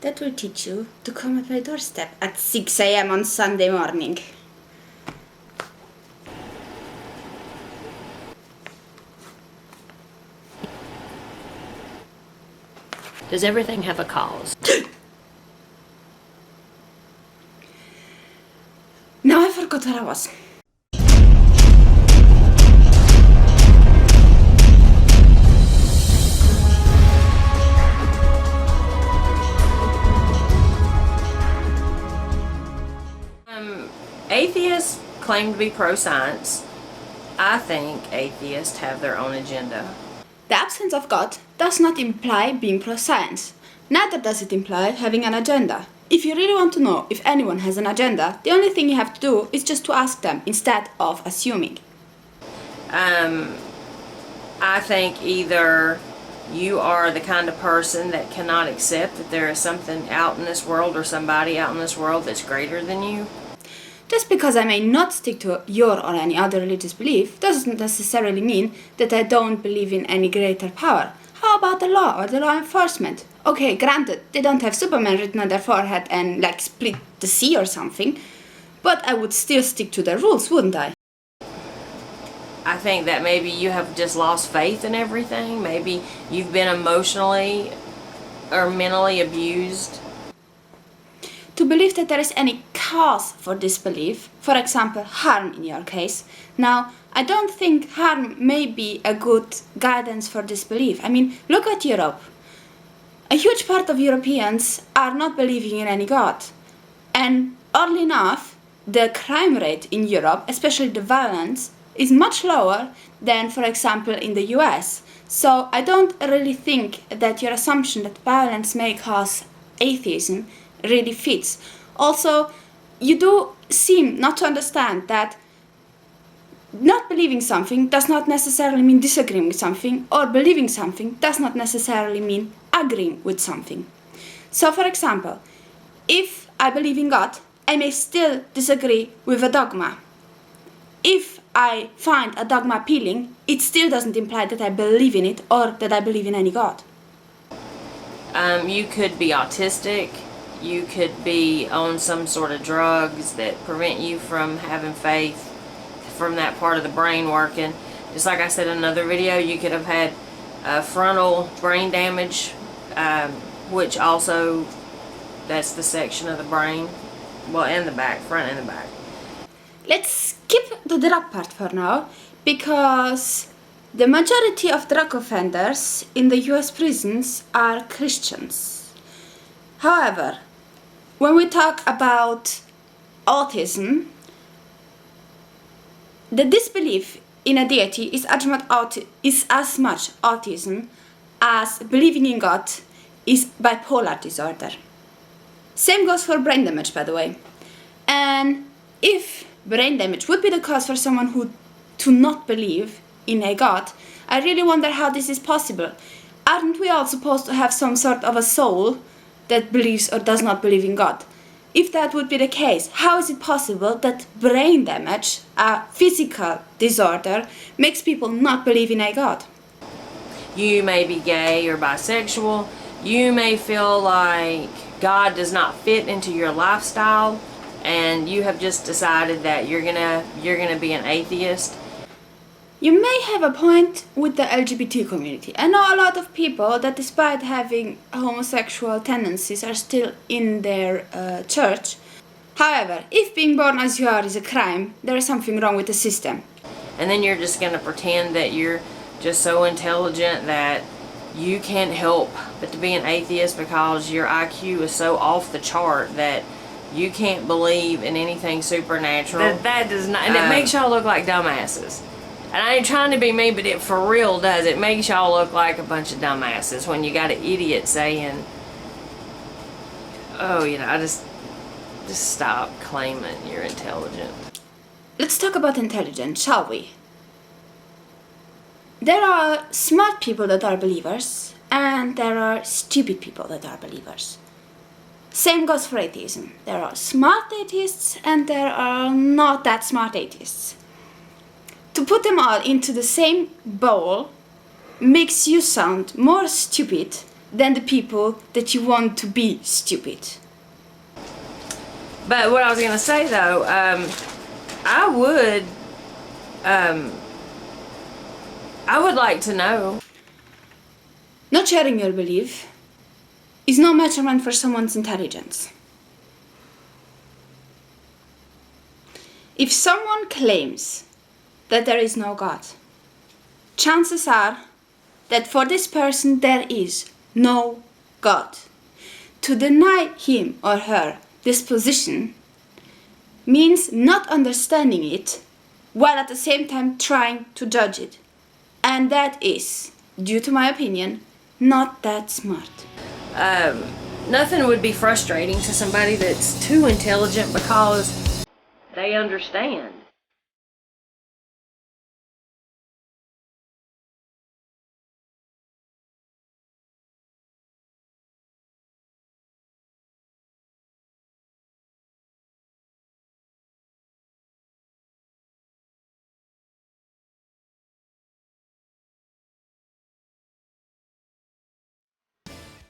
that will teach you to come at my doorstep at 6 a.m. on Sunday morning. Does everything have a cause? Now I forgot where I was. Atheists claim to be pro-science. I think atheists have their own agenda. The absence of God does not imply being pro-science. Neither does it imply having an agenda. If you really want to know if anyone has an agenda, the only thing you have to do is just to ask them instead of assuming. I think either you are the kind of person that cannot accept that there is something out in this world or somebody out in this world that's greater than you. Just because I may not stick to your or any other religious belief doesn't necessarily mean that I don't believe in any greater power. How about the law or the law enforcement? Okay, granted, they don't have Superman written on their forehead and like split the sea or something, but I would still stick to the rules, wouldn't I? I think that maybe you have just lost faith in everything. Maybe you've been emotionally or mentally abused. To believe that there is any cause for disbelief, for example, harm in your case. Now, I don't think harm may be a good guidance for disbelief. I mean, look at Europe. A huge part of Europeans are not believing in any God. And oddly enough, the crime rate in Europe, especially the violence, is much lower than, for example, in the US. So I don't really think that your assumption that violence may cause atheism really fits. Also, you do seem not to understand that not believing something does not necessarily mean disagreeing with something, or believing something does not necessarily mean agreeing with something. So, for example, if I believe in God, I may still disagree with a dogma. If I find a dogma appealing, it still doesn't imply that I believe in it or that I believe in any God. You could be autistic. You could be on some sort of drugs that prevent you from having faith, from that part of the brain working. Just like I said in another video, you could have had frontal brain damage, which also, that's the section of the brain, well, and the back, front and the back. Let's skip the drug part for now, because the majority of drug offenders in the US prisons are Christians. However, when we talk about autism, the disbelief in a deity is as much autism as believing in God is bipolar disorder. Same goes for brain damage, by the way. And if brain damage would be the cause for someone who to not believe in a God, I really wonder how this is possible. Aren't we all supposed to have some sort of a soul that believes or does not believe in God? If that would be the case, how is it possible that brain damage, a physical disorder, makes people not believe in a God? You may be gay or bisexual. You may feel like God does not fit into your lifestyle, and you have just decided that you're gonna be an atheist. You may have a point with the LGBT community. I know a lot of people that despite having homosexual tendencies are still in their church. However, if being born as you are is a crime, there is something wrong with the system. And then you're just going to pretend that you're just so intelligent that you can't help but to be an atheist because your IQ is so off the chart that you can't believe in anything supernatural. That does not, and it makes y'all look like dumbasses. And I ain't trying to be mean, but it for real does. It makes y'all look like a bunch of dumbasses when you got an idiot saying, oh, you know, just stop claiming you're intelligent. Let's talk about intelligence, shall we? There are smart people that are believers, and there are stupid people that are believers. Same goes for atheism. There are smart atheists, and there are not that smart atheists. To put them all into the same bowl makes you sound more stupid than the people that you want to be stupid. But what I was gonna say though, I would like to know. Not sharing your belief is no measurement for someone's intelligence. If someone claims that there is no God, chances are that for this person there is no God. To deny him or her this position means not understanding it while at the same time trying to judge it. And that is, due to my opinion, not that smart. Nothing would be frustrating to somebody that's too intelligent because they understand.